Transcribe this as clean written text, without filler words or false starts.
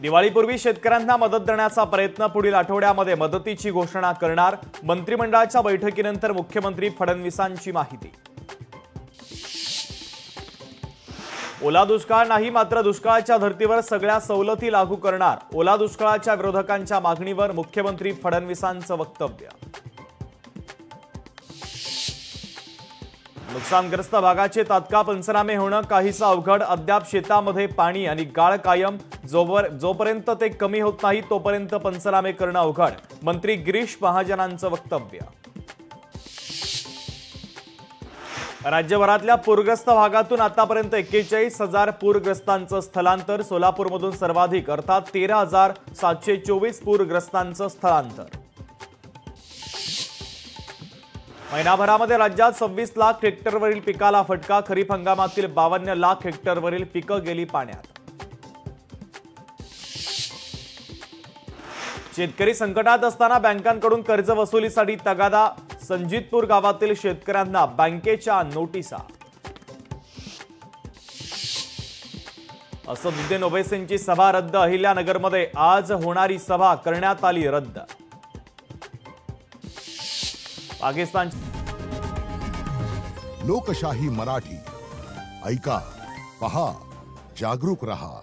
दिवाळीपूर्वी शेतकऱ्यांना मदत देण्याचा प्रयत्न पुढील आठवड्यामध्ये मदतीची घोषणा करणार। मंत्रिमंडळाच्या बैठकीनंतर मुख्यमंत्री फडणवीसांची माहिती। ओला दुष्काळ नाही, मात्र दुष्काळाच्या धर्तीवर सगळ्या सवलती लागू करणार। ओला दुष्काळाच्या विरोधकांच्या मागणीवर मुख्यमंत्री फडणवीसांचं वक्तव्य। नुकसानग्रस्त भागाचे तात्काळ पंचनामे होणं काहीसं अवघड। अद्याप शेतामध्ये पाणी आणि गाळ कायम। जोपर्यंत ते कमी होत नाही तोपर्यंत पंचनामे करणं अवघड। मंत्री गिरीश महाजनांचं वक्तव्य। राज्यभरातल्या पूरग्रस्त भागातून आतापर्यंत 41,000 पूरग्रस्तांचं स्थलांतर। सोलापूरमधून सर्वाधिक अर्थात 13,724 पूरग्रस्तांचं स्थलांतर। महिनाभरामध्ये राज्यात 26 लाख हेक्टरवरील पिकाला फटका। खरीप हंगामातील 52 लाख हेक्टरवरील पिकं गेली पाण्यात। शेतकरी संकटात असताना बँकांकडून कर्ज वसुलीसाठी तगादा। संजीतपूर गावातील शेतकऱ्यांना बँकेच्या नोटिसा। असदुद्दीन ओवैसींची सभा रद्द। अहिल्यानगरमध्ये आज होणारी सभा करण्यात आली रद्द। पाकिस्तान। लोकशाही मराठी ऐका, पहा, जागरूक रहा।